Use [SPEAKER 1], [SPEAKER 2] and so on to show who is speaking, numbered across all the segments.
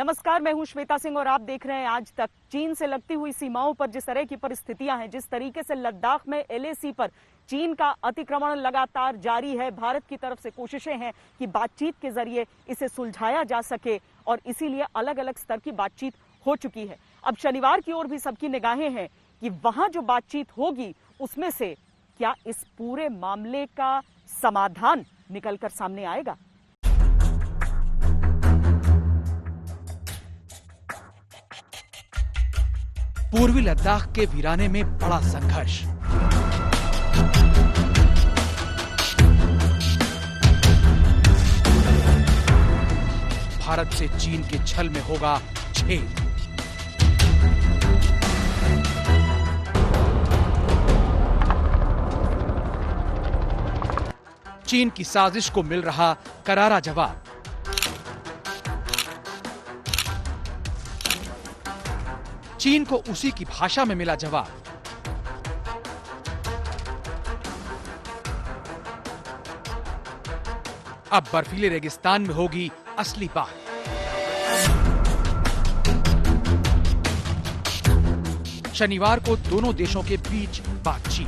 [SPEAKER 1] नमस्कार, मैं हूं श्वेता सिंह और आप देख रहे हैं आज तक। चीन से लगती हुई सीमाओं पर जिस तरह की परिस्थितियां हैं, जिस तरीके से लद्दाख में एलएसी पर चीन का अतिक्रमण लगातार जारी है, भारत की तरफ से कोशिशें हैं कि बातचीत के जरिए इसे सुलझाया जा सके और इसीलिए अलग अलग स्तर की बातचीत हो चुकी है। अब शनिवार की ओर भी सबकी निगाहें हैं कि वहां जो बातचीत होगी उसमें से क्या इस पूरे मामले का समाधान निकलकर सामने आएगा।
[SPEAKER 2] पूर्वी लद्दाख के वीराने में बड़ा संघर्ष। भारत से चीन के छल में होगा छेद। चीन की साजिश को मिल रहा करारा जवाब। चीन को उसी की भाषा में मिला जवाब। अब बर्फीले रेगिस्तान में होगी असली बात। शनिवार को दोनों देशों के बीच बातचीत।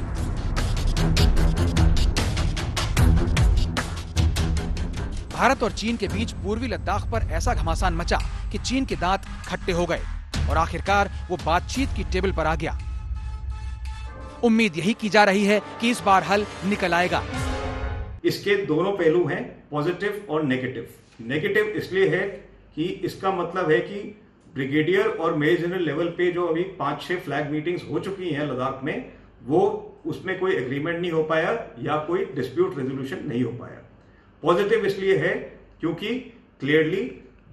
[SPEAKER 2] भारत और चीन के बीच पूर्वी लद्दाख पर ऐसा घमासान मचा कि चीन के दांत खट्टे हो गए और आखिरकार वो बातचीत की टेबल पर आ गया। उम्मीद यही की जा रही है कि इस बार हल निकल आएगा।
[SPEAKER 3] इसके दोनों पहलू हैं, पॉजिटिव और नेगेटिव। नेगेटिव इसलिए है कि इसका मतलब है कि ब्रिगेडियर और मेजर जनरल लेवल पे जो अभी 5-6 फ्लैग मीटिंग्स हो चुकी हैं लद्दाख में, वो उसमें कोई एग्रीमेंट नहीं हो पाया या कोई डिस्प्यूट रेजोल्यूशन नहीं हो पाया। पॉजिटिव इसलिए है क्योंकि क्लियरली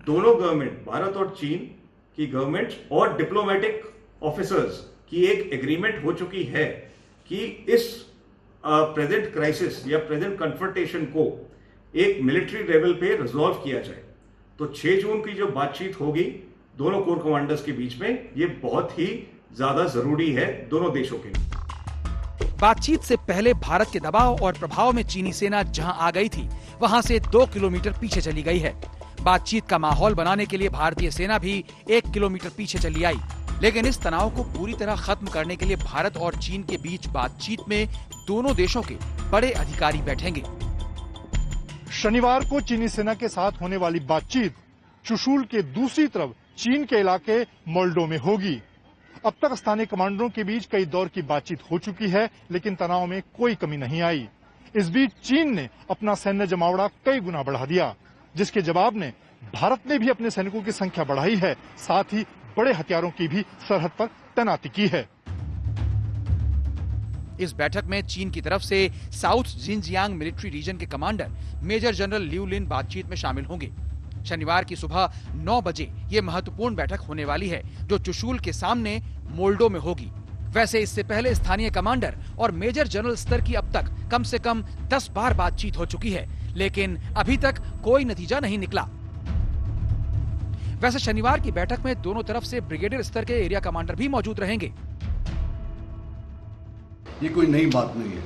[SPEAKER 3] दोनों गवर्नमेंट, भारत और चीन की गवर्नमेंट और डिप्लोमेटिक ऑफिसर्स की एक एग्रीमेंट हो चुकी है कि इस प्रेजेंट क्राइसिस या प्रेजेंट कन्फ्रंटेशन को एक मिलिट्री लेवल पे रिजॉल्व किया जाए। तो 6 जून की जो बातचीत होगी दोनों कोर कमांडर्स के बीच में, ये बहुत ही ज्यादा जरूरी है दोनों देशों के लिए।
[SPEAKER 2] बातचीत से पहले भारत के दबाव और प्रभाव में चीनी सेना जहां आ गई थी, वहां से 2 किलोमीटर पीछे चली गई है। बातचीत का माहौल बनाने के लिए भारतीय सेना भी 1 किलोमीटर पीछे चली आई। लेकिन इस तनाव को पूरी तरह खत्म करने के लिए भारत और चीन के बीच बातचीत में दोनों देशों के बड़े अधिकारी बैठेंगे।
[SPEAKER 4] शनिवार को चीनी सेना के साथ होने वाली बातचीत चुशूल के दूसरी तरफ चीन के इलाके मोल्डो में होगी। अब तक स्थानीय कमांडरों के बीच कई दौर की बातचीत हो चुकी है, लेकिन तनाव में कोई कमी नहीं आई। इस बीच चीन ने अपना सैन्य जमावड़ा कई गुना बढ़ा दिया, जिसके जवाब में भारत ने भी अपने सैनिकों की संख्या बढ़ाई है, साथ ही बड़े हथियारों की भी सरहद पर तैनाती की है।
[SPEAKER 2] इस बैठक में चीन की तरफ से साउथ जिनजियांग मिलिट्री रीजन के कमांडर मेजर जनरल लिu लिन बातचीत में शामिल होंगे। शनिवार की सुबह 9 बजे ये महत्वपूर्ण बैठक होने वाली है, जो चुशूल के सामने मोल्डो में होगी। वैसे इससे पहले स्थानीय कमांडर और मेजर जनरल स्तर की अब तक कम से कम 10 बार बातचीत हो चुकी है, लेकिन अभी तक कोई नतीजा नहीं निकला। वैसे शनिवार की बैठक में दोनों तरफ से ब्रिगेडियर स्तर के एरिया कमांडर भी मौजूद रहेंगे।
[SPEAKER 5] ये कोई नई बात नहीं है।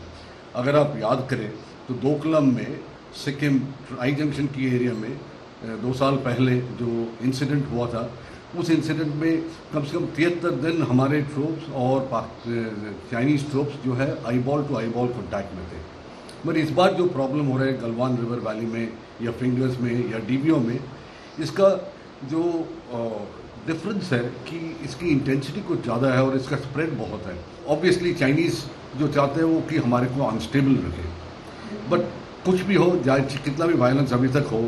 [SPEAKER 5] अगर आप याद करें तो डोकलाम में सिक्किम आई जंक्शन की एरिया में 2 साल पहले जो इंसिडेंट हुआ था, उस इंसिडेंट में कम से कम 73 दिन हमारे ट्रूप्स और चाइनीज ट्रूप्स जो है आईबॉल टू आईबॉल कॉन्टैक्ट में थे। मगर इस बार जो प्रॉब्लम हो रहा है गलवान रिवर वैली में या फिंगर्स में या डीबीओ में, इसका जो डिफरेंस है कि इसकी इंटेंसिटी कुछ ज़्यादा है और इसका स्प्रेड बहुत है। ऑब्वियसली चाइनीज़ जो चाहते हैं वो कि हमारे को अनस्टेबल रखे, बट कुछ भी हो जाए, कितना भी वायलेंस अभी तक हो,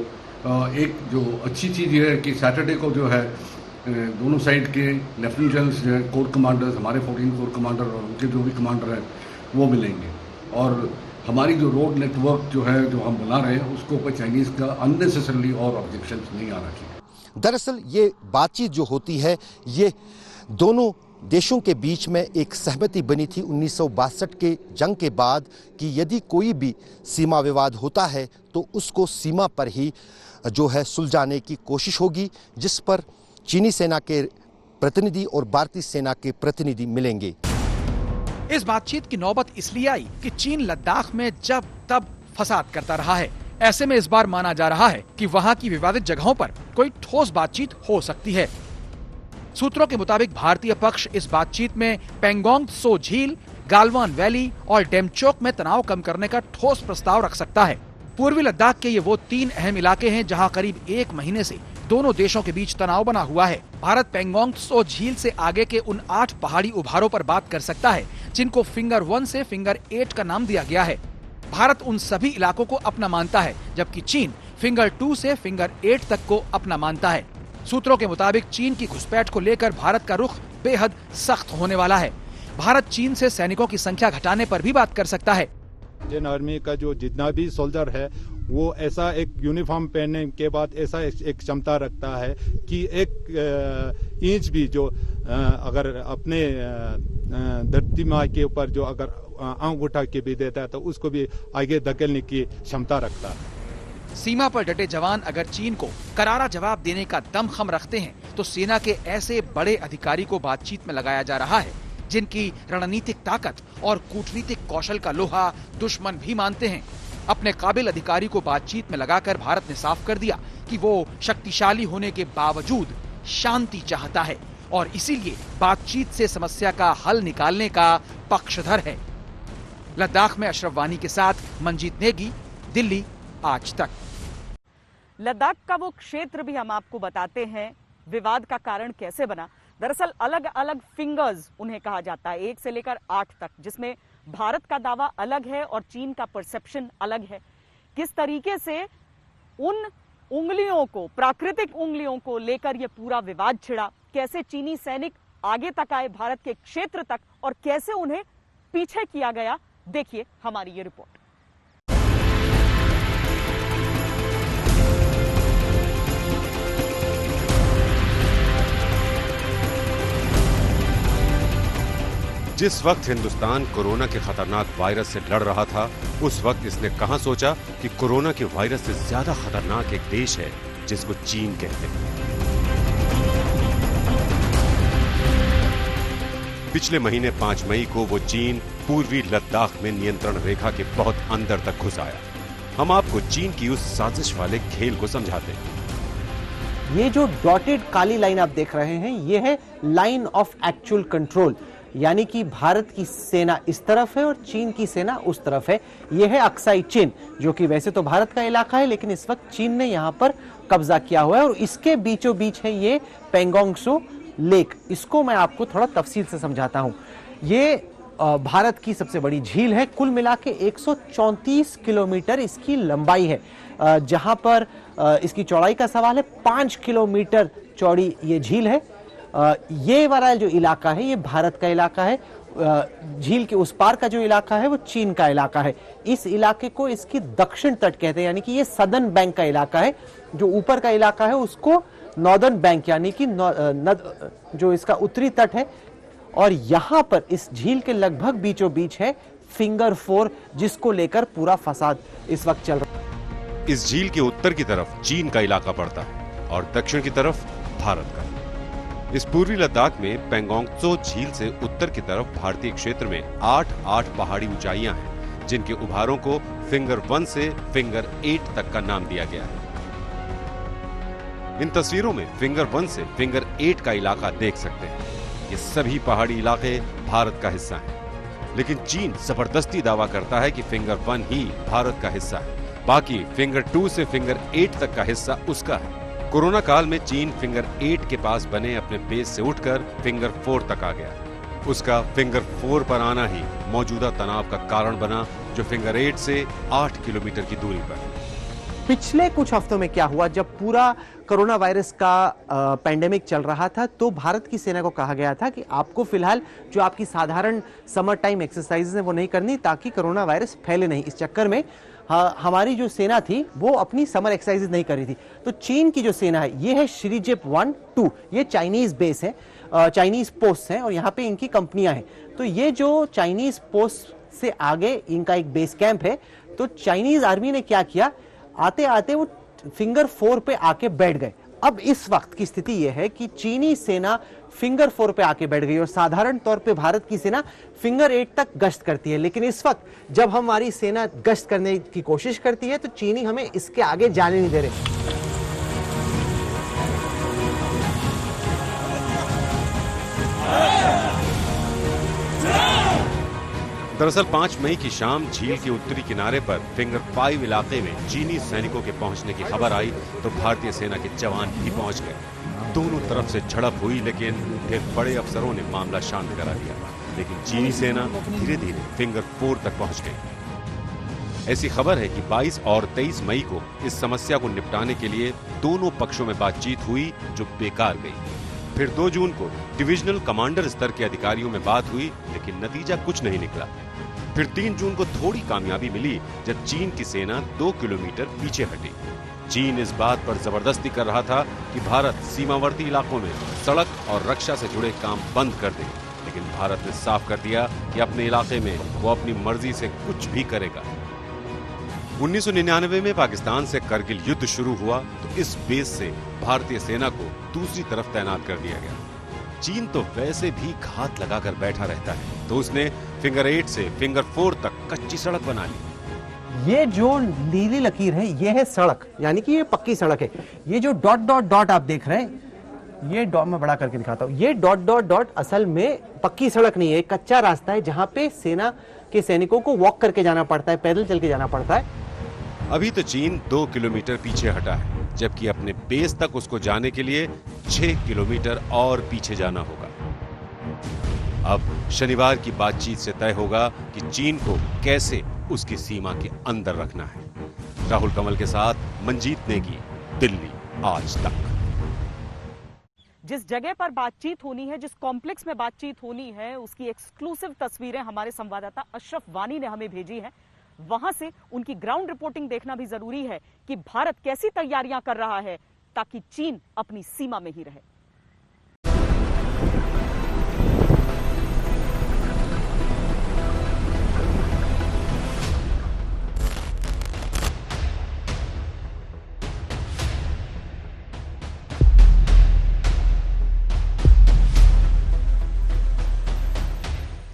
[SPEAKER 5] एक जो अच्छी चीज़ ये है कि सैटरडे को जो है दोनों साइड के लेफ्टिनेंट जनरल्स, कोर कमांडर्स, हमारे 14 कोर कमांडर और उनके जो भी कमांडर हैं वो मिलेंगे। और हमारी जो रोड नेटवर्क जो है जो हम बना रहे हैं उसको ऊपर चाइनीज़ का अननेसेसरली और ऑब्जेक्शन नहीं आना चाहिए।
[SPEAKER 6] दरअसल ये बातचीत जो होती है, ये दोनों देशों के बीच में एक सहमति बनी थी 1962 के जंग के बाद कि यदि कोई भी सीमा विवाद होता है तो उसको सीमा पर ही जो है सुलझाने की कोशिश होगी, जिस पर चीनी सेना के प्रतिनिधि और भारतीय सेना के प्रतिनिधि मिलेंगे।
[SPEAKER 2] इस बातचीत की नौबत इसलिए आई कि चीन लद्दाख में जब तब फसाद करता रहा है। ऐसे में इस बार माना जा रहा है कि वहां की विवादित जगहों पर कोई ठोस बातचीत हो सकती है। सूत्रों के मुताबिक भारतीय पक्ष इस बातचीत में पेंगोंग त्सो झील, गालवान वैली और डेमचोक में तनाव कम करने का ठोस प्रस्ताव रख सकता है। पूर्वी लद्दाख के ये वो 3 अहम इलाके हैं जहां करीब 1 महीने से दोनों देशों के बीच तनाव बना हुआ है। भारत पेंगोंग त्सो झील से आगे के उन 8 पहाड़ी उभारों पर बात कर सकता है जिनको फिंगर 1 से फिंगर 8 का नाम दिया गया है। भारत उन सभी इलाकों को अपना मानता है, जबकि चीन फिंगर 2 से फिंगर 8 तक को अपना मानता है। सूत्रों के मुताबिक चीन की घुसपैठ को लेकर भारत का रुख बेहद सख्त होने वाला है। भारत चीन से सैनिकों की संख्या घटाने पर भी बात कर सकता है।
[SPEAKER 7] इंडियन आर्मी का जो जितना भी सोल्जर है वो ऐसा एक यूनिफॉर्म पहनने के बाद ऐसा एक क्षमता रखता है कि एक इंच भी जो अगर अपने धरती माँ के ऊपर जो अगर आंख उठा के भी देता है तो उसको भी आगे धकेलने की क्षमता रखता है।
[SPEAKER 2] सीमा पर डटे जवान अगर चीन को करारा जवाब देने का दमखम रखते हैं तो सेना के ऐसे बड़े अधिकारी को बातचीत में लगाया जा रहा है जिनकी रणनीतिक ताकत और कूटनीतिक कौशल का लोहा दुश्मन भी मानते हैं। अपने काबिल अधिकारी को बातचीत में लगाकर भारत ने साफ कर दिया कि वो शक्तिशाली होने के बावजूद शांति चाहता है और इसीलिए बातचीत से समस्या का हल निकालने का पक्षधर है। लद्दाख में अशरफ वानी के साथ मंजीत नेगी, दिल्ली आज तक।
[SPEAKER 1] लद्दाख का वो क्षेत्र भी हम आपको बताते हैं विवाद का कारण कैसे बना। दरअसल अलग अलग फिंगर्स उन्हें कहा जाता है, 1 से लेकर 8 तक, जिसमें भारत का दावा अलग है और चीन का परसेप्शन अलग है। किस तरीके से उन उंगलियों को, प्राकृतिक उंगलियों को लेकर यह पूरा विवाद छिड़ा, कैसे चीनी सैनिक आगे तक आए भारत के क्षेत्र तक और कैसे उन्हें पीछे किया गया, देखिए हमारी ये रिपोर्ट।
[SPEAKER 8] जिस वक्त हिंदुस्तान कोरोना के खतरनाक वायरस से लड़ रहा था, उस वक्त इसने कहां सोचा कि कोरोना के वायरस से ज्यादा खतरनाक एक देश है जिसको चीन कहते हैं। पिछले महीने 5 मई को वो चीन पूर्वी लद्दाख में नियंत्रण रेखा के बहुत अंदर तक घुस आया। हम आपको चीन की उस साजिश वाले खेल को समझाते हैं।
[SPEAKER 9] ये जो डॉटेड काली लाइन आप देख रहे हैं, ये है लाइन ऑफ एक्चुअल कंट्रोल, यानी कि भारत की सेना इस तरफ है और चीन की सेना उस तरफ है। यह है अक्साई चिन, जो कि वैसे तो भारत का इलाका है, लेकिन इस वक्त चीन ने यहां पर कब्जा किया हुआ है और इसके बीचों बीच है ये पेंगोंग त्सो लेक। इसको मैं आपको थोड़ा तफसील से समझाता हूं। ये भारत की सबसे बड़ी झील है, कुल मिला के 134 किलोमीटर इसकी लंबाई है, जहां पर इसकी चौड़ाई का सवाल है। 5 किलोमीटर चौड़ी ये झील है। ये वाला जो इलाका है ये भारत का इलाका है, झील के उस पार का जो इलाका है वो चीन का इलाका है। इस इलाके को इसकी दक्षिण तट कहते हैं, यानी कि ये सदर्न बैंक का इलाका है। जो ऊपर का इलाका है उसको नॉर्दर्न बैंक, यानी कि जो इसका उत्तरी तट है। और यहां पर इस झील के लगभग बीचों बीच है फिंगर 4, जिसको लेकर पूरा फसाद इस वक्त चल रहा है।
[SPEAKER 8] इस झील के उत्तर की तरफ चीन का इलाका पड़ता है और दक्षिण की तरफ भारत का। इस पूर्वी लद्दाख में पेंगोंग त्सो झील से उत्तर की तरफ भारतीय क्षेत्र में 8 पहाड़ी ऊंचाइयां हैं, जिनके उभारों को फिंगर 1 से फिंगर 8 तक का नाम दिया गया है। इन तस्वीरों में फिंगर 1 से फिंगर 8 का इलाका देख सकते हैं। ये सभी पहाड़ी इलाके भारत का हिस्सा हैं, लेकिन चीन जबरदस्ती दावा करता है कि फिंगर 1 ही भारत का हिस्सा है, बाकी फिंगर 2 से फिंगर 8 तक का हिस्सा उसका है। कोरोना काल में चीन फिंगर 8 के पास बने अपने बेस से उठकर फिंगर 4 तक आ गया। उसका फिंगर 4 पर आना ही मौजूदा तनाव का कारण बना, जो फिंगर 8 से 8 किलोमीटर की दूरी पर है।
[SPEAKER 9] पिछले कुछ हफ्तों में क्या हुआ, जब पूरा कोरोना वायरस का पैंडेमिक चल रहा था, तो भारत की सेना को कहा गया था कि आपको फिलहाल जो आपकी साधारण समर टाइम एक्सरसाइजेज है वो नहीं करनी, ताकि कोरोना वायरस फैले नहीं। इस चक्कर में हमारी जो सेना थी वो अपनी समर एक्सरसाइजेज नहीं कर रही थी। तो चीन की जो सेना है ये है श्रीजिप 1-2, ये चाइनीज बेस है, चाइनीज पोस्ट है और यहाँ पे इनकी कंपनियां हैं। तो ये जो चाइनीज पोस्ट से आगे इनका एक बेस कैंप है। तो चाइनीज आर्मी ने क्या किया, आते आते वो फिंगर 4 पे आके बैठ गए। अब इस वक्त की स्थिति यह है कि चीनी सेना फिंगर 4 पे आके बैठ गई और साधारण तौर पे भारत की सेना फिंगर 8 तक गश्त करती है, लेकिन इस वक्त जब हमारी सेना गश्त करने की कोशिश करती है तो चीनी हमें इसके आगे जाने नहीं दे रहे।
[SPEAKER 8] दरअसल 5 मई की शाम झील के उत्तरी किनारे पर फिंगर 5 इलाके में चीनी सैनिकों के पहुंचने की खबर आई तो भारतीय सेना के जवान भी पहुंच गए। दोनों तरफ से झड़प हुई, लेकिन फिर बड़े अफसरों ने मामला शांत करा दिया। लेकिन चीनी सेना धीरे धीरे फिंगर 4 तक पहुंच गई। ऐसी खबर है कि 22 और 23 मई को इस समस्या को निपटाने के लिए दोनों पक्षों में बातचीत हुई जो बेकार गई। फिर 2 जून को डिविजनल कमांडर स्तर के अधिकारियों में बात हुई, लेकिन नतीजा कुछ नहीं निकला। फिर 3 जून को थोड़ी कामयाबी मिली जब चीन की सेना 2 किलोमीटर पीछे हटी। चीन इस बात पर जबरदस्ती कर रहा था कि भारत सीमावर्ती इलाकों में सड़क और रक्षा से जुड़े काम बंद कर दे, लेकिन भारत ने साफ कर दिया कि अपने इलाके में वो अपनी मर्जी से कुछ भी करेगा। 1999 में पाकिस्तान से करगिल युद्ध शुरू हुआ तो इस बेस से भारतीय सेना को दूसरी तरफ तैनात कर दिया गया। चीन तो वैसे भी घात लगाकर बैठा रहता है, तो उसने फिंगर 8 से फिंगर 4 तक कच्ची सड़क बना ली।
[SPEAKER 9] ये जो नीली लकीर है ये है सड़क, यानी कि ये पक्की सड़क है। ये जो डॉट डॉट डॉट आप देख रहे हैं, ये डॉट मैं बड़ा करके दिखाता हूँ, ये डॉट डॉट डॉट असल में पक्की सड़क नहीं है, कच्चा रास्ता है जहां पे सेना के सैनिकों को वॉक करके जाना पड़ता है, पैदल चल के जाना पड़ता है।
[SPEAKER 8] अभी तो चीन 2 किलोमीटर पीछे हटा है, जबकि अपने बेस तक उसको जाने के लिए 6 किलोमीटर और पीछे जाना होगा। अब शनिवार की बातचीत से तय होगा कि चीन को कैसे उसकी सीमा के अंदर रखना है। राहुल कमल के साथ मंजीत नेगी, दिल्ली आज तक।
[SPEAKER 1] जिस जगह पर बातचीत होनी है, जिस कॉम्प्लेक्स में बातचीत होनी है, उसकी एक्सक्लूसिव तस्वीरें हमारे संवाददाता अशरफ वानी ने हमें भेजी हैं। वहां से उनकी ग्राउंड रिपोर्टिंग देखना भी जरूरी है कि भारत कैसी तैयारियां कर रहा है ताकि चीन अपनी सीमा में ही रहे।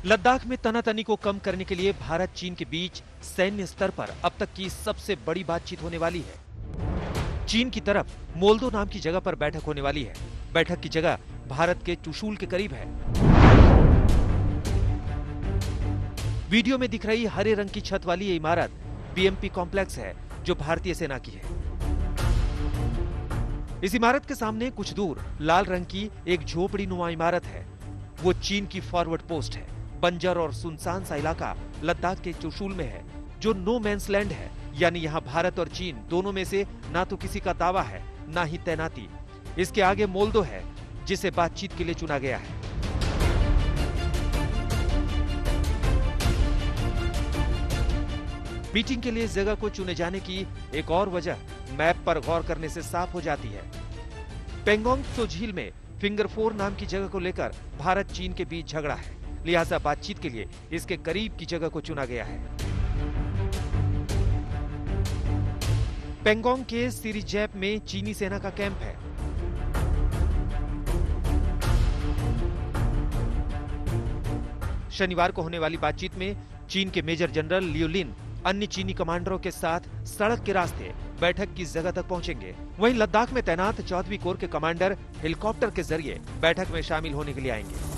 [SPEAKER 10] लद्दाख में तनातनी को कम करने के लिए भारत चीन के बीच सैन्य स्तर पर अब तक की सबसे बड़ी बातचीत होने वाली है। चीन की तरफ मोल्दो नाम की जगह पर बैठक होने वाली है। बैठक की जगह भारत के चुशूल के करीब है। वीडियो में दिख रही हरे रंग की छत वाली ये इमारत बीएमपी कॉम्प्लेक्स है जो भारतीय सेना की है। इस इमारत के सामने कुछ दूर लाल रंग की एक झोपड़ी नुमा इमारत है। वो चीन की फॉरवर्ड पोस्ट है। बंजर और सुनसान सा इलाका लद्दाख के चुशूल में है जो नो मैंस लैंड है, यानी यहाँ भारत और चीन दोनों में से ना तो किसी का दावा है ना ही तैनाती। इसके आगे मोल्दो है जिसे बातचीत के लिए चुना गया है। मीटिंग के लिए इस जगह को चुने जाने की एक और वजह मैप पर गौर करने से साफ हो जाती है। पेंगोंग त्सो झील में फिंगर 4 नाम की जगह को लेकर भारत चीन के बीच झगड़ा है, लिहाजा बातचीत के लिए इसके करीब की जगह को चुना गया है। पेंगोंग के सिरिजैप में चीनी सेना का कैंप है। शनिवार को होने वाली बातचीत में चीन के मेजर जनरल लियू लिन अन्य चीनी कमांडरों के साथ सड़क के रास्ते बैठक की जगह तक पहुंचेंगे। वहीं लद्दाख में तैनात 4वीं कोर के कमांडर हेलीकॉप्टर के जरिए बैठक में शामिल होने के लिए आएंगे।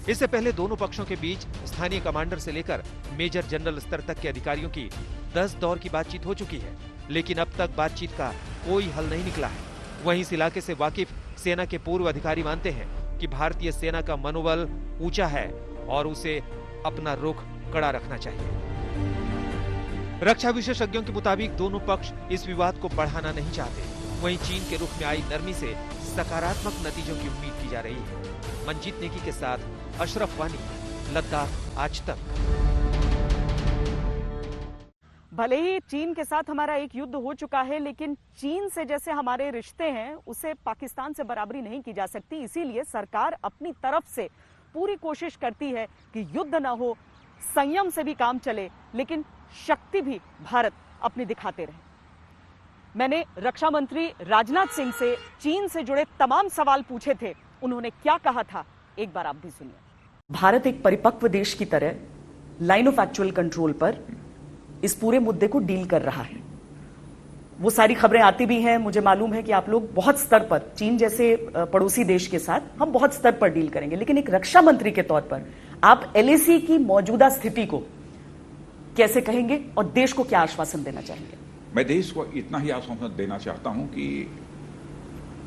[SPEAKER 10] इससे पहले दोनों पक्षों के बीच स्थानीय कमांडर से लेकर मेजर जनरल स्तर तक के अधिकारियों की 10 दौर की बातचीत हो चुकी है, लेकिन अब तक बातचीत का कोई हल नहीं निकला है। वहीं इस इलाके से वाकिफ सेना के पूर्व अधिकारी मानते हैं कि भारतीय सेना का मनोबल ऊंचा है और उसे अपना रुख कड़ा रखना चाहिए। रक्षा विशेषज्ञों के मुताबिक दोनों पक्ष इस विवाद को बढ़ाना नहीं चाहते। वहीं चीन के रुख में आई नरमी से सकारात्मक नतीजों की उम्मीद की जा रही है। मंजीत नेगी के साथ अशरफ वानी, लद्दाख आज तक।
[SPEAKER 1] भले ही चीन के साथ हमारा एक युद्ध हो चुका है, लेकिन चीन से जैसे हमारे रिश्ते हैं उसे पाकिस्तान से बराबरी नहीं की जा सकती। इसीलिए सरकार अपनी तरफ से पूरी कोशिश करती है कि युद्ध ना हो, संयम से भी काम चले, लेकिन शक्ति भी भारत अपनी दिखाते रहे। मैंने रक्षा मंत्री राजनाथ सिंह से चीन से जुड़े तमाम सवाल पूछे थे। उन्होंने क्या कहा था, एक बार आप भी सुनिए। भारत एक परिपक्व देश की तरह लाइन ऑफ एक्चुअल कंट्रोल पर इस पूरे मुद्दे को डील कर रहा है। वो सारी खबरें आती भी हैं, मुझे मालूम है कि आप लोग बहुत स्तर पर, चीन जैसे पड़ोसी देश के साथ हम बहुत स्तर पर डील करेंगे, लेकिन एक रक्षा मंत्री के तौर पर आप एलएसी की मौजूदा स्थिति को कैसे कहेंगे और देश को क्या आश्वासन देना चाहेंगे?
[SPEAKER 11] मैं देश को इतना ही आश्वासन देना चाहता हूं कि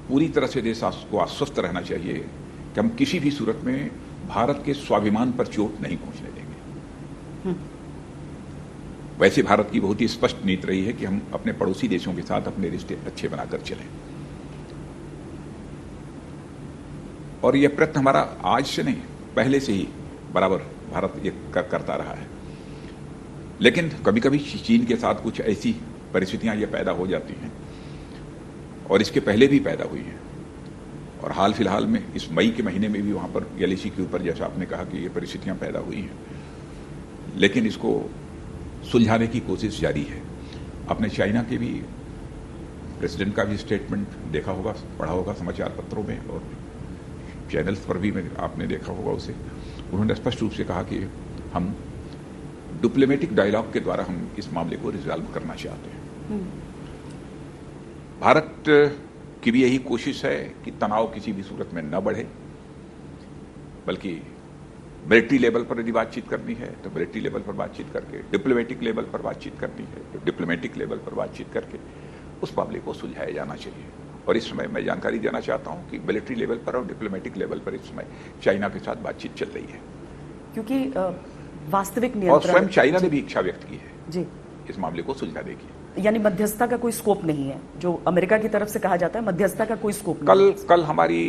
[SPEAKER 11] पूरी तरह से देश को आश्वस्त रहना चाहिए कि हम किसी भी सूरत में भारत के स्वाभिमान पर चोट नहीं पहुंचने देंगे। वैसे भारत की बहुत ही स्पष्ट नीति रही है कि हम अपने पड़ोसी देशों के साथ अपने रिश्ते अच्छे बनाकर चलें, और यह प्रयत्न हमारा आज से नहीं, पहले से ही बराबर भारत ये करता रहा है। लेकिन कभी कभी चीन के साथ कुछ ऐसी परिस्थितियां ये पैदा हो जाती हैं, और इसके पहले भी पैदा हुई हैं, और हाल फिलहाल में इस मई के महीने में भी वहां पर एलएसी के ऊपर, जैसा आपने कहा कि ये परिस्थितियां पैदा हुई हैं, लेकिन इसको सुलझाने की कोशिश जारी है। आपने चाइना के भी प्रेसिडेंट का भी स्टेटमेंट देखा होगा, पढ़ा होगा समाचार पत्रों में, और चैनल्स पर भी आपने देखा होगा उसे। उन्होंने स्पष्ट रूप से कहा कि हम डिप्लोमेटिक डायलॉग के द्वारा हम इस मामले को रिजॉल्व करना चाहते हैं। भारत की भी यही कोशिश है कि तनाव किसी भी सूरत में न बढ़े, बल्कि मिलिट्री लेवल पर यदि बातचीत करनी है तो मिलिट्री लेवल पर बातचीत करके, डिप्लोमेटिक लेवल पर बातचीत करनी है तो डिप्लोमेटिक लेवल पर बातचीत करके उस मामले को सुलझाया जाना चाहिए। और इस समय मैं जानकारी देना चाहता हूं कि मिलिट्री लेवल पर और डिप्लोमेटिक लेवल पर इस समय चाइना के साथ बातचीत चल रही है,
[SPEAKER 1] क्योंकि वास्तविक
[SPEAKER 11] और
[SPEAKER 1] नियंत्रण,
[SPEAKER 11] स्वयं चाइना ने भी इच्छा व्यक्त की है
[SPEAKER 1] जी
[SPEAKER 11] इस मामले को सुलझाने की।
[SPEAKER 1] यानी मध्यस्थता का कोई स्कोप नहीं है, जो अमेरिका की तरफ से कहा जाता है, मध्यस्थता का कोई स्कोप नहीं।
[SPEAKER 11] कल हमारी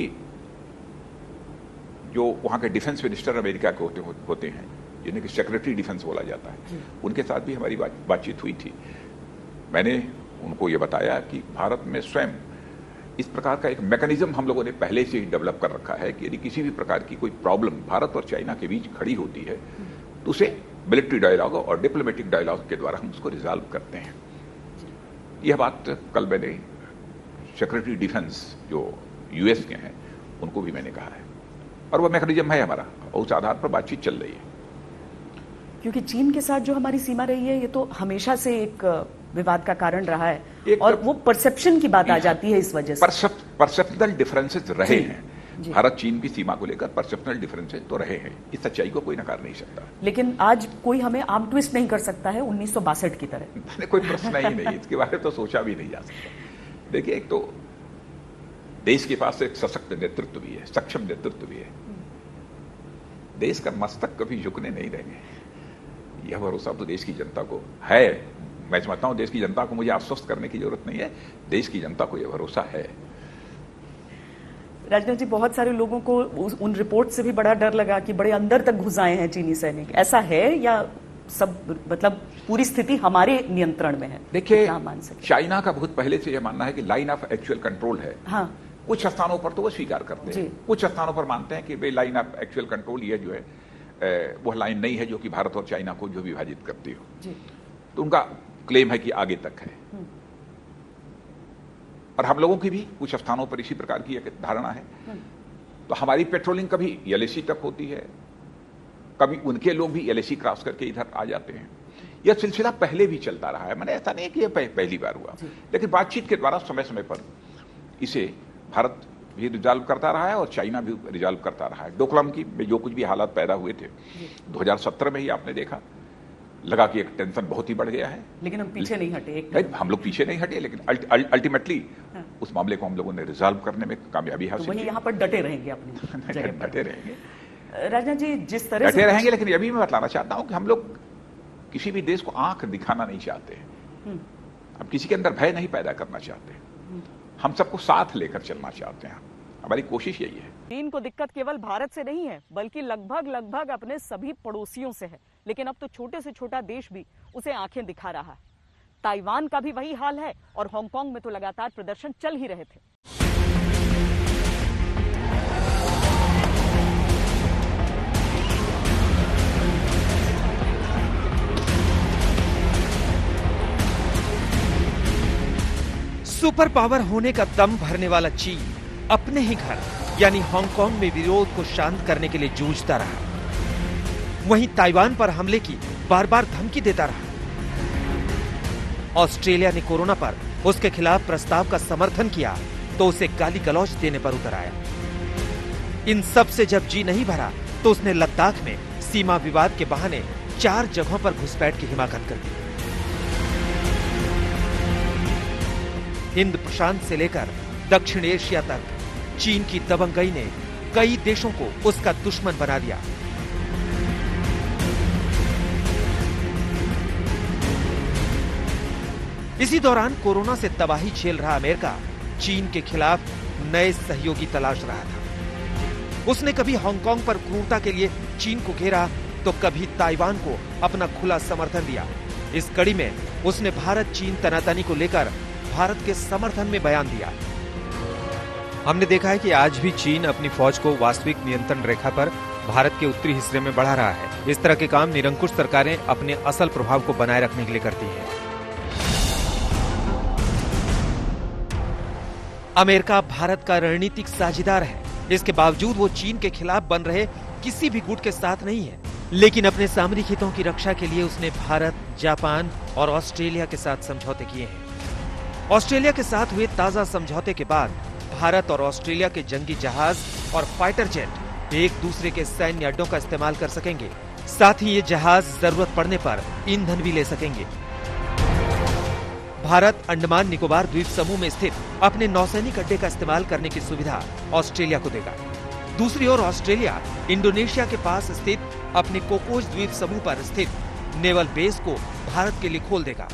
[SPEAKER 11] जो वहां के डिफेंस मिनिस्टर अमेरिका के होते हैं, जिन्हें कि सेक्रेटरी डिफेंस बोला जाता है, उनके साथ भी हमारी बातचीत हुई थी। मैंने उनको ये बताया कि भारत में स्वयं इस प्रकार का एक मैकेनिज्म हम लोगों ने पहले से ही डेवलप कर रखा है कि यदि किसी भी प्रकार की कोई प्रॉब्लम भारत और चाइना के बीच खड़ी होती है तो उसे मिलिट्री डायलॉग और डिप्लोमेटिक डायलॉग के द्वारा हम उसको रिजॉल्व करते हैं। यह बात कल मैंने सेक्रेटरी डिफेंस जो यूएस के हैं उनको भी मैंने कहा है, और वह मैकेनिज्म है हमारा, उस आधार पर बातचीत चल रही है।
[SPEAKER 1] क्योंकि चीन के साथ जो हमारी सीमा रही है, ये तो हमेशा से एक विवाद का कारण रहा है, और वो परसेप्शन की बात आ जाती है इस वजह से।
[SPEAKER 11] परसेप्शनल डिफरेंसेस रहे हैं, भारत चीन की सीमा को लेकर परसेप्शनल डिफरेंसेस तो रहे हैं, इस सच्चाई को कोई नकार नहीं सकता।
[SPEAKER 1] लेकिन आज कोई हमें आर्म ट्विस्ट नहीं कर सकता है 1962 की तरह।
[SPEAKER 11] कोई प्रश्न ही नहीं, इसके बारे में तो सोचा भी नहीं जा सकता। देखिए, एक तो देश के पास एक सशक्त नेतृत्व भी है, सक्षम नेतृत्व भी है, देश का मस्तक कभी झुकने नहीं देंगे, यह भरोसा तो देश की जनता को है। मैं समझता हूं देश की जनता को मुझे आश्वस्त करने की जरूरत नहीं है, देश की जनता को यह भरोसा है।
[SPEAKER 1] राजनाथ जी, बहुत सारे लोगों को उन रिपोर्ट से भी बड़ा डर लगा कि बड़े अंदर तक घुस आए हैं चीनी सैनिक, ऐसा है या सब, मतलब पूरी स्थिति हमारे नियंत्रण में है?
[SPEAKER 11] देखिए, चाइना का बहुत पहले से यह मानना है कि लाइन ऑफ एक्चुअल कंट्रोल है।
[SPEAKER 1] हाँ।
[SPEAKER 11] कुछ स्थानों पर तो वो स्वीकार करते हैं, कुछ स्थानों पर मानते हैं कि भाई लाइन ऑफ एक्चुअल कंट्रोल ये जो है वह लाइन नहीं है जो कि भारत और चाइना को जो विभाजित करती हो। तो उनका क्लेम है कि आगे तक है, और हम लोगों की भी कुछ स्थानों पर इसी प्रकार की एक धारणा है। तो हमारी पेट्रोलिंग कभी एलएसी तक होती है, कभी उनके लोग भी एलएसी क्रॉस करके इधर आ जाते हैं। यह सिलसिला पहले भी चलता रहा है, मैंने ऐसा नहीं कि यह पहली बार हुआ, लेकिन बातचीत के द्वारा समय समय पर इसे भारत भी रिजॉल्व करता रहा है और चाइना भी रिजॉल्व करता रहा है। डोकलाम की जो कुछ भी हालात पैदा हुए थे 2017 में ही आपने देखा, लगा कि एक टेंशन बहुत ही बढ़ गया है, लेकिन हम पीछे नहीं हटे। हम लोग पीछे नहीं हटे, लेकिन अल्टीमेटली उस मामले को हम लोगों ने रिजॉल्व करने में कामयाबी हासिल की।
[SPEAKER 1] यहाँ पर डटे रहेंगे अपनी जगह पर।
[SPEAKER 11] डटे रहेंगे
[SPEAKER 1] राजनाथ जी, जिस तरह
[SPEAKER 11] डटे रहेंगे, लेकिन यह भी मैं बतलाना चाहता हूं कि हम लोग किसी भी देश को आंख दिखाना नहीं चाहते, हम किसी के अंदर भय नहीं पैदा करना चाहते, हम सबको साथ लेकर चलना चाहते हैं। हमारी कोशिश यही है।
[SPEAKER 1] चीन को दिक्कत केवल भारत से नहीं है, बल्कि लगभग अपने सभी पड़ोसियों से है। लेकिन अब तो छोटे से छोटा देश भी उसे आंखें दिखा रहा है। ताइवान का भी वही हाल है, और हांगकांग में तो लगातार प्रदर्शन चल ही रहे थे।
[SPEAKER 10] सुपर पावर होने का दम भरने वाला चीन अपने ही घर यानी हांगकांग में विरोध को शांत करने के लिए जूझता रहा। वहीं ताइवान पर हमले की बार बार धमकी देता रहा। ऑस्ट्रेलिया ने कोरोना पर उसके खिलाफ प्रस्ताव का समर्थन किया तो उसे गाली गलौज देने पर उतर आया। इन सब से जब जी नहीं भरा तो उसने लद्दाख में सीमा विवाद के बहाने 4 जगहों पर घुसपैठ की हिमाकत कर दी। हिंद प्रशांत से लेकर दक्षिण एशिया तक चीन की दबंगई ने कई देशों को उसका दुश्मन बना दिया। इसी दौरान कोरोना से तबाही झेल रहा अमेरिका चीन के खिलाफ नए सहयोगी तलाश रहा था। उसने कभी हांगकांग पर क्रूरता के लिए चीन को घेरा तो कभी ताइवान को अपना खुला समर्थन दिया। इस कड़ी में उसने भारत चीन तनातनी को लेकर भारत के समर्थन में बयान दिया। हमने देखा है कि आज भी चीन अपनी फौज को वास्तविक नियंत्रण रेखा पर भारत के उत्तरी हिस्से में बढ़ा रहा है। इस तरह के काम निरंकुश सरकारें अपने असल प्रभाव को बनाए रखने के लिए करती हैं। अमेरिका भारत का रणनीतिक साझेदार है। इसके बावजूद वो चीन के खिलाफ बन रहे किसी भी गुट के साथ नहीं है, लेकिन अपने सामरिक हितों की रक्षा के लिए उसने भारत, जापान और ऑस्ट्रेलिया के साथ समझौते किए हैं। ऑस्ट्रेलिया के साथ हुए ताजा समझौते के बाद भारत और ऑस्ट्रेलिया के जंगी जहाज और फाइटर जेट एक दूसरे के सैन्य अड्डों का इस्तेमाल कर सकेंगे। साथ ही ये जहाज जरूरत पड़ने पर ईंधन भी ले सकेंगे। भारत अंडमान निकोबार द्वीप समूह में स्थित अपने नौसैनिक अड्डे का इस्तेमाल करने की सुविधा ऑस्ट्रेलिया को देगा। दूसरी ओर ऑस्ट्रेलिया इंडोनेशिया के पास स्थित अपने कोकोस द्वीप समूह पर स्थित नेवल बेस को भारत के लिए खोल देगा।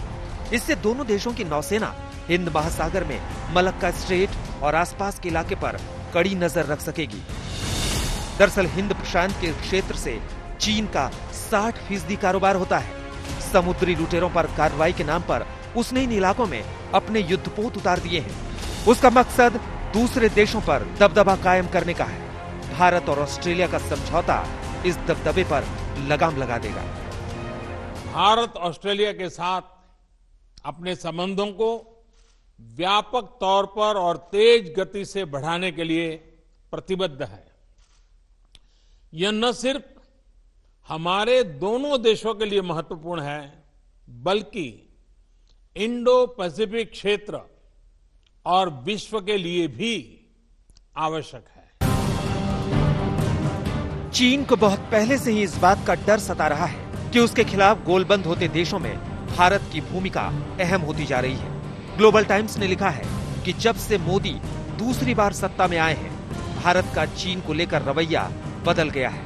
[SPEAKER 10] इससे दोनों देशों की नौसेना हिंद महासागर में मलक्का स्ट्रेट और आसपास के इलाके पर कड़ी नजर रख सकेगी। दरअसल हिंद प्रशांत के क्षेत्र से चीन का 60% कारोबार होता है। समुद्री लुटेरों पर कार्रवाई के नाम पर उसने इन इलाकों में अपने युद्धपोत उतार दिए हैं। उसका मकसद दूसरे देशों पर दबदबा कायम करने का है। भारत और ऑस्ट्रेलिया का समझौता इस दबदबे पर लगाम लगा देगा।
[SPEAKER 12] भारत ऑस्ट्रेलिया के साथ अपने संबंधों को व्यापक तौर पर और तेज गति से बढ़ाने के लिए प्रतिबद्ध है। यह न सिर्फ हमारे दोनों देशों के लिए महत्वपूर्ण है, बल्कि इंडो पैसिफिक क्षेत्र और विश्व के लिए भी आवश्यक है।
[SPEAKER 10] चीन को बहुत पहले से ही इस बात का डर सता रहा है कि उसके खिलाफ गोलबंद होते देशों में भारत की भूमिका अहम होती जा रही है। ग्लोबल टाइम्स ने लिखा है कि जब से मोदी दूसरी बार सत्ता में आए हैं, भारत का चीन को लेकर रवैया बदल गया है।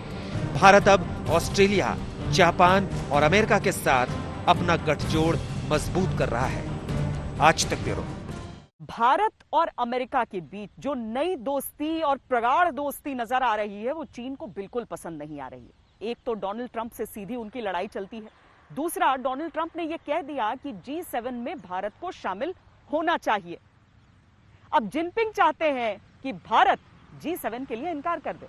[SPEAKER 10] भारत अब ऑस्ट्रेलिया, जापान और अमेरिका के साथ अपना गठजोड़ मजबूत कर रहा है। आज तक ब्यूरो।
[SPEAKER 1] भारत और अमेरिका के बीच जो नई दोस्ती और प्रगाढ़ दोस्ती नजर आ रही है वो चीन को बिल्कुल पसंद नहीं आ रही है। एक तो डोनाल्ड ट्रंप से सीधी उनकी लड़ाई चलती है, दूसरा डोनाल्ड ट्रंप ने यह कह दिया कि G7 में भारत को शामिल होना चाहिए। अब जिनपिंग चाहते हैं कि भारत G7 के लिए इनकार कर दे।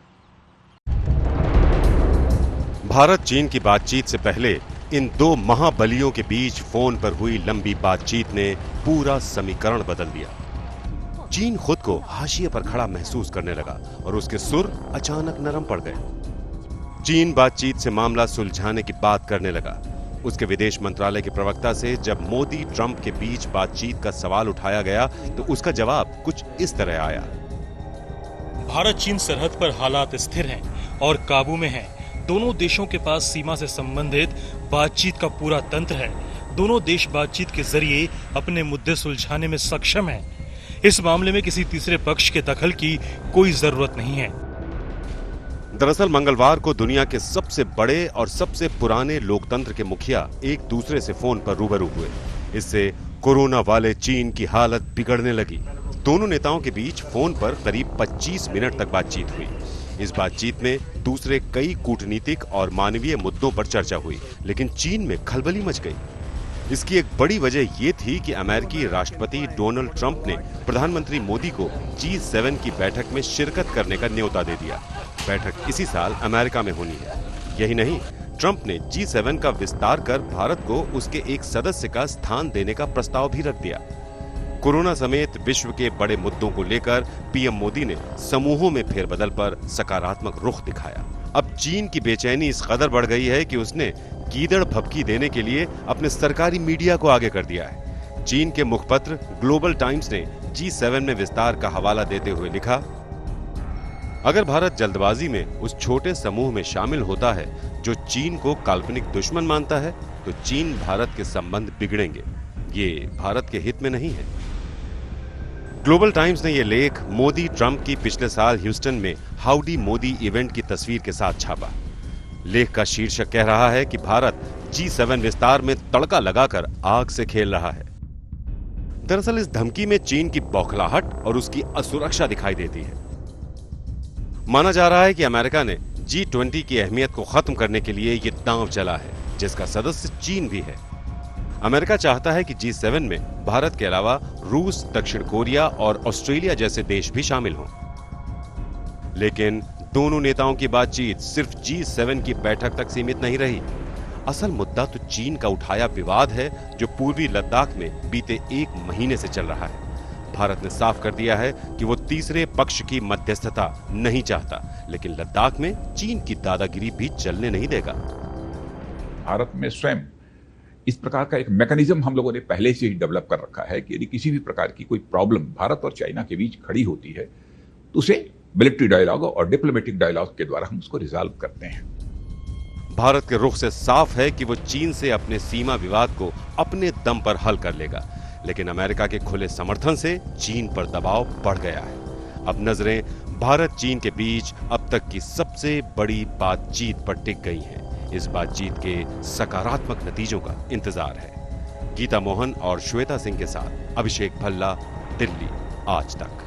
[SPEAKER 8] भारत चीन की बातचीत से पहले इन दो महाबलियों के बीच फोन पर हुई लंबी बातचीत ने पूरा समीकरण बदल दिया। चीन खुद को हाशिए पर खड़ा महसूस करने लगा और उसके सुर अचानक नरम पड़ गए। चीन बातचीत से मामला सुलझाने की बात करने लगा। उसके विदेश मंत्रालय के प्रवक्ता से जब मोदी ट्रंप के बीच बातचीत का सवाल उठाया गया तो उसका जवाब कुछ इस तरह आया।
[SPEAKER 13] भारत चीन सरहद पर हालात स्थिर हैं और काबू में हैं। दोनों देशों के पास सीमा से संबंधित बातचीत का पूरा तंत्र है। दोनों देश बातचीत के जरिए अपने मुद्दे सुलझाने में सक्षम हैं। इस मामले में किसी तीसरे पक्ष के दखल की कोई जरूरत नहीं है।
[SPEAKER 8] दरअसल मंगलवार को दुनिया के सबसे बड़े और सबसे पुराने लोकतंत्र के मुखिया एक दूसरे से फोन पर रूबरू हुए। इससे कोरोना वाले चीन की हालत बिगड़ने लगी। दोनों नेताओं के बीच फोन पर करीब 25 मिनट तक बातचीत हुई। इस बातचीत में दूसरे कई कूटनीतिक और मानवीय मुद्दों पर चर्चा हुई, लेकिन चीन में खलबली मच गई। इसकी एक बड़ी वजह ये थी कि अमेरिकी राष्ट्रपति डोनाल्ड ट्रंप ने प्रधानमंत्री मोदी को G7 की बैठक में शिरकत करने का न्योता दे दिया। बैठक इसी साल अमेरिका में होनी है। यही नहीं, ट्रंप ने G7 का विस्तार कर भारत को उसके एक सदस्य का स्थान देने का प्रस्ताव भी रख दिया। कोरोना समेत विश्व के बड़े मुद्दों को लेकर पीएम मोदी ने समूहों में फेरबदल पर सकारात्मक रुख दिखाया। अब चीन की बेचैनी इस कदर बढ़ गई है कि उसने गीदड़ भभकी देने के लिए अपने सरकारी मीडिया को आगे कर दिया है। चीन के मुखपत्र ग्लोबल टाइम्स ने G7 में विस्तार का हवाला देते हुए लिखा, अगर भारत जल्दबाजी में उस छोटे समूह में शामिल होता है जो चीन को काल्पनिक दुश्मन मानता है, तो चीन भारत के संबंध बिगड़ेंगे। ये भारत के हित में नहीं है। ग्लोबल टाइम्स ने यह लेख मोदी ट्रंप की पिछले साल ह्यूस्टन में हाउडी मोदी इवेंट की तस्वीर के साथ छापा। लेख का शीर्षक कह रहा है कि भारत G7 विस्तार में तड़का लगाकर आग से खेल रहा है। दरअसल इस धमकी में चीन की बौखलाहट और उसकी असुरक्षा दिखाई देती है। माना जा रहा है कि अमेरिका ने G20 की अहमियत को खत्म करने के लिए ये दांव चला है, जिसका सदस्य चीन भी है। अमेरिका चाहता है कि G7 में भारत के अलावा रूस, दक्षिण कोरिया और ऑस्ट्रेलिया जैसे देश भी शामिल हों। लेकिन दोनों नेताओं की बातचीत सिर्फ G7 की बैठक तक सीमित नहीं रही। असल मुद्दा तो चीन का उठाया विवाद है, जो पूर्वी लद्दाख में बीते 1 महीने से चल रहा है। भारत ने साफ कर दिया है कि वो तीसरे पक्ष की मध्यस्थता नहीं चाहता, लेकिन लद्दाख में चीन की दादागिरी भी चलने नहीं देगा।
[SPEAKER 11] भारत में स्वयं इस प्रकार का एक मैकेनिज्म हम लोगों ने पहले से ही डेवलप कर रखा है कि यदि किसी भी प्रकार की कोई प्रॉब्लम भारत और चाइना के बीच खड़ी होती है तो उसे मिलिट्री डायलॉग और डिप्लोमेटिक डायलॉग के द्वारा हम उसको रिजॉल्व करते हैं।
[SPEAKER 8] भारत के रुख से साफ है कि वो चीन से अपने सीमा विवाद को अपने दम पर हल कर लेगा, लेकिन अमेरिका के खुले समर्थन से चीन पर दबाव बढ़ गया है। अब नजरें भारत चीन के बीच अब तक की सबसे बड़ी बातचीत पर टिक गई हैं। इस बातचीत के सकारात्मक नतीजों का इंतजार है। गीता मोहन और श्वेता सिंह के साथ अभिषेक भल्ला, दिल्ली, आज तक।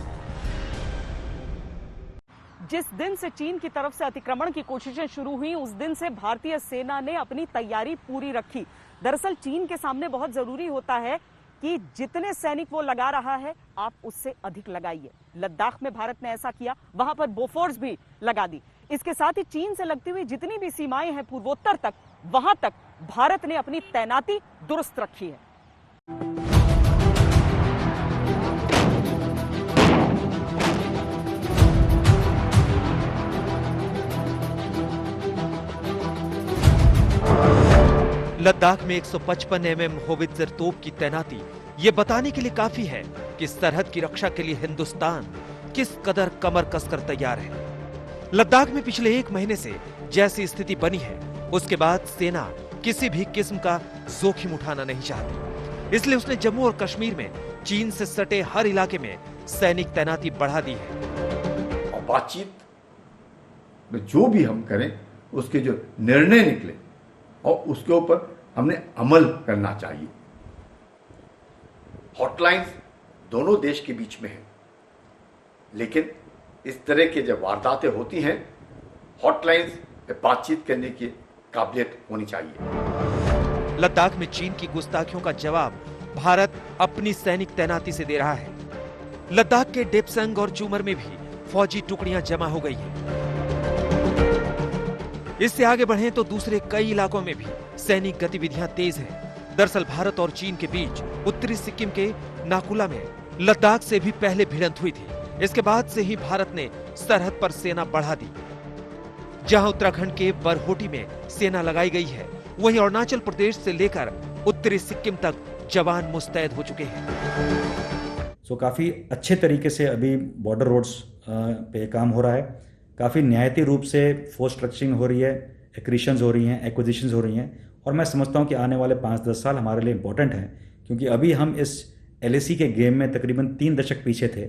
[SPEAKER 1] जिस दिन से चीन की तरफ से अतिक्रमण की कोशिशें शुरू हुई, उस दिन से भारतीय सेना ने अपनी तैयारी पूरी रखी। दरअसल चीन के सामने बहुत जरूरी होता है कि जितने सैनिक वो लगा रहा है, आप उससे अधिक लगाइए। लद्दाख में भारत ने ऐसा किया, वहां पर बोफोर्स भी लगा दी। इसके साथ ही चीन से लगती हुई जितनी भी सीमाएं हैं पूर्वोत्तर तक, वहां तक भारत ने अपनी तैनाती दुरुस्त रखी है।
[SPEAKER 10] लद्दाख में 155 mm होवित्जर तोप की तैनाती ये बताने के लिए काफी है कि सरहद की रक्षा के लिए हिंदुस्तान किस कदर कमर कसकर तैयार है। लद्दाख में पिछले 1 महीने से जैसी स्थिति बनी है, उसके बाद सेना किसी भी किस्म का जोखिम उठाना नहीं चाहती। इसलिए उसने जम्मू और कश्मीर में चीन से सटे हर इलाके में सैनिक तैनाती बढ़ा दी है।
[SPEAKER 14] और बातचीत में जो भी हम करें, उसके जो निर्णय निकले और उसके ऊपर हमने अमल करना चाहिए। हॉटलाइंस दोनों देश के बीच में है, लेकिन इस तरह के जब वारदातें होती हैं, हॉटलाइंस पे बातचीत करने की काबिलियत होनी चाहिए।
[SPEAKER 10] लद्दाख में चीन की गुस्ताखियों का जवाब भारत अपनी सैनिक तैनाती से दे रहा है। लद्दाख के डेप्संग और चूमर में भी फौजी टुकड़ियां जमा हो गई हैं। इससे आगे बढ़ें तो दूसरे कई इलाकों में भी सैनिक गतिविधियां तेज हैं। दरअसल भारत और चीन के बीच उत्तरी सिक्किम के नाकुला में लद्दाख से भी पहले भिड़ंत हुई थी। इसके बाद से ही भारत ने सरहद पर सेना बढ़ा दी। जहां उत्तराखंड के बरहोटी में सेना लगाई गई है, वहीं अरुणाचल प्रदेश से लेकर उत्तरी सिक्किम तक जवान मुस्तैद हो चुके हैं।
[SPEAKER 15] काफी अच्छे तरीके से अभी बॉर्डर रोड्स पे काम हो रहा है। काफी न्यायिक रूप से फोर्स स्ट्रक्चरिंग हो रही है, एक्रीशंस हो रही हैं, एक्विजिशंस हो रही हैं, और मैं समझता हूं कि आने वाले 5-10 साल हमारे लिए इंपॉर्टेंट हैं, क्योंकि अभी हम इस LAC के गेम में तकरीबन 3 दशक पीछे थे।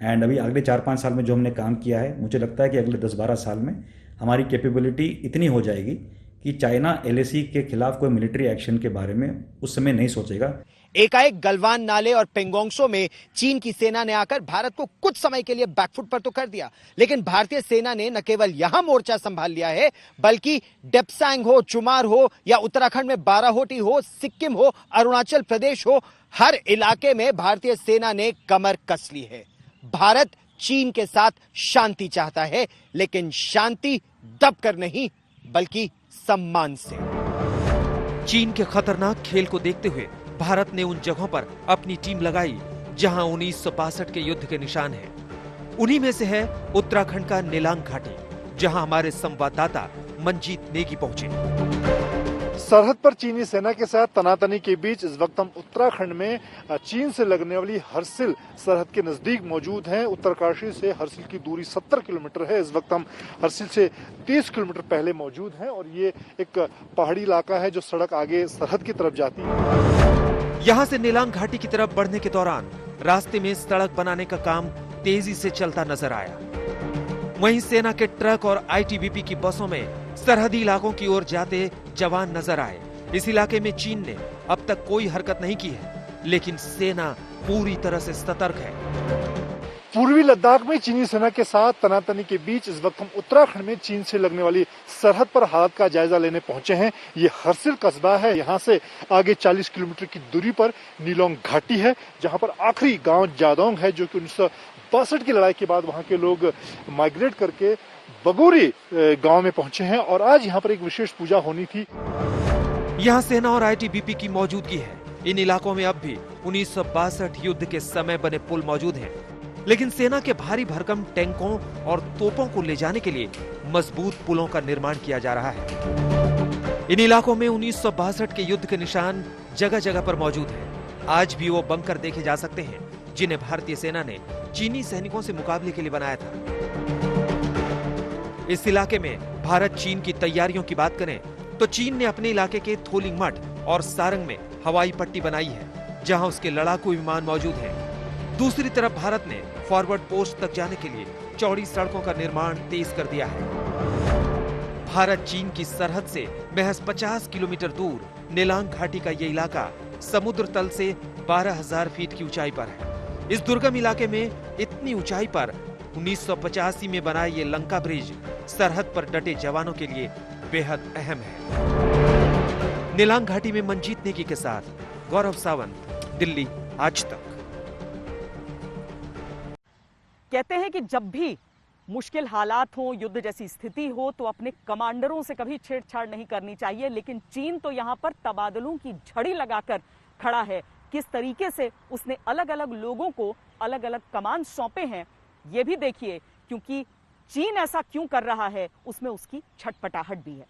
[SPEAKER 15] एंड अभी अगले 4-5 साल में जो हमने काम किया है, मुझे लगता है कि अगले 10-12 साल में हमारी कैपेबिलिटी इतनी हो जाएगी कि चाइना LAC के खिलाफ कोई मिलिट्री एक्शन के बारे में उस समय नहीं सोचेगा।
[SPEAKER 16] एकाएक गलवान नाले और पेंगोंगसो में चीन की सेना ने आकर भारत को कुछ समय के लिए बैकफुट पर तो कर दिया, लेकिन भारतीय सेना ने न केवल यहां मोर्चा संभाल लिया है, बल्कि डेप्सांग हो, चुमार हो या उत्तराखंड में बाराहोटी हो, सिक्किम हो, अरुणाचल प्रदेश हो, हर इलाके में भारतीय सेना ने कमर कस ली है। भारत चीन के साथ शांति चाहता है, लेकिन शांति दबकर नहीं, बल्कि सम्मान से।
[SPEAKER 10] चीन के खतरनाक खेल को देखते हुए भारत ने उन जगहों पर अपनी टीम लगाई जहां 1962 के युद्ध के निशान हैं। उन्हीं में से है उत्तराखंड का नेलांग घाटी, जहां हमारे संवाददाता मंजीत नेगी पहुंचे।
[SPEAKER 4] सरहद पर चीनी सेना के साथ तनातनी के बीच इस वक्त हम उत्तराखंड में चीन से लगने वाली हरसिल सरहद के नजदीक मौजूद हैं। उत्तरकाशी से हरसिल की दूरी 70 किलोमीटर है। इस वक्त हम हरसिल से 30 किलोमीटर पहले मौजूद हैं और ये एक पहाड़ी इलाका है जो सड़क आगे सरहद की तरफ जाती है।
[SPEAKER 10] यहाँ से नेलांग घाटी की तरफ बढ़ने के दौरान रास्ते में सड़क बनाने का काम तेजी से चलता नजर आया। वहीं सेना के ट्रक और आईटीबीपी की बसों में सरहदी इलाकों की ओर जाते जवान नजर आए। इस इलाके में चीन ने अब तक कोई हरकत नहीं की है, लेकिन सेना पूरी तरह से सतर्क है।
[SPEAKER 4] पूर्वी लद्दाख में चीनी सेना के साथ तनातनी के बीच इस वक्त हम उत्तराखंड में चीन से लगने वाली सरहद पर हालात का जायजा लेने पहुंचे हैं। ये हरसिल कस्बा है। यहाँ से आगे 40 किलोमीटर की दूरी पर नीलोंग घाटी है, जहाँ पर आखिरी गांव जादोंग है, जो कि 1962 की लड़ाई के बाद वहाँ के लोग माइग्रेट करके बगोरी गांव में पहुंचे हैं और आज यहाँ पर एक विशेष पूजा होनी थी।
[SPEAKER 10] यहाँ सेना और आईटीबीपी की मौजूदगी है। इन इलाकों में अब भी 1962 युद्ध के समय बने पुल मौजूद हैं, लेकिन सेना के भारी भरकम टैंकों और तोपों को ले जाने के लिए मजबूत पुलों का निर्माण किया जा रहा है। इन इलाकों में 1962 के युद्ध के निशान जगह जगह पर मौजूद हैं। आज भी वो बंकर देखे जा सकते हैं जिन्हें भारतीय सेना ने चीनी सैनिकों से मुकाबले के लिए बनाया था। इस इलाके में भारत चीन की तैयारियों की बात करें तो चीन ने अपने इलाके के थोलिंग मठ और सारंग में हवाई पट्टी बनाई है, जहां उसके लड़ाकू विमान मौजूद हैं। दूसरी तरफ भारत ने फॉरवर्ड पोस्ट तक जाने के लिए चौड़ी सड़कों का निर्माण तेज कर दिया है। भारत चीन की सरहद से महज 50 किलोमीटर दूर नेलांग घाटी का ये इलाका समुद्र तल से 12,000 फीट की ऊंचाई पर है। इस दुर्गम इलाके में इतनी ऊंचाई पर 1985 में बनाया ये लंका ब्रिज सरहद पर डटे जवानों के लिए बेहद अहम है। नेलांग घाटी में मंजीत नेगी के साथ गौरव सावंत, दिल्ली आज तक।
[SPEAKER 1] कहते हैं कि जब भी मुश्किल हालात हो, युद्ध जैसी स्थिति हो, तो अपने कमांडरों से कभी छेड़छाड़ नहीं करनी चाहिए, लेकिन चीन तो यहां पर तबादलों की झड़ी लगाकर खड़ा है। किस तरीके से उसने अलग अलग लोगों को अलग अलग कमान सौंपे हैं, ये भी देखिए, क्योंकि चीन ऐसा क्यों कर रहा है उसमें उसकी छटपटाहट भी है।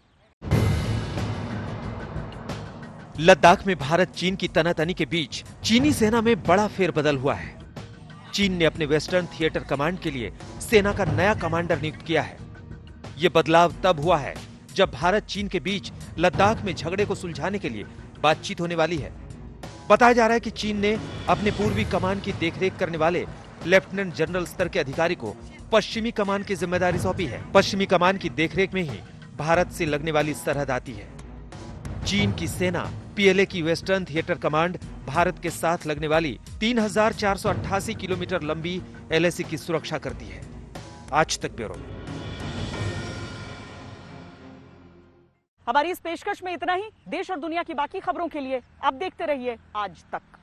[SPEAKER 10] लद्दाख में भारत चीन की तनातनी के बीच चीनी सेना में बड़ा फेरबदल हुआ है। चीन ने अपने वेस्टर्न थिएटर कमांड के लिए सेना का नया कमांडर नियुक्त किया है। यह बदलाव तब हुआ है जब भारत चीन के बीच लद्दाख में झगड़े को सुलझाने के लिए बातचीत होने वाली है। बताया जा रहा है कि चीन ने अपने पूर्वी कमान की देखरेख करने वाले लेफ्टिनेंट जनरल स्तर के अधिकारी को पश्चिमी कमान की जिम्मेदारी सौंपी है। पश्चिमी कमान की देखरेख में ही भारत से लगने वाली सरहद आती है। चीन की सेना पीएलए की वेस्टर्न थिएटर कमांड भारत के साथ लगने वाली 3,488 किलोमीटर लंबी एलएसी की सुरक्षा करती है। आज तक ब्यूरो।
[SPEAKER 1] हमारी इस पेशकश में इतना ही। देश और दुनिया की बाकी खबरों के लिए आप देखते रहिए आज तक।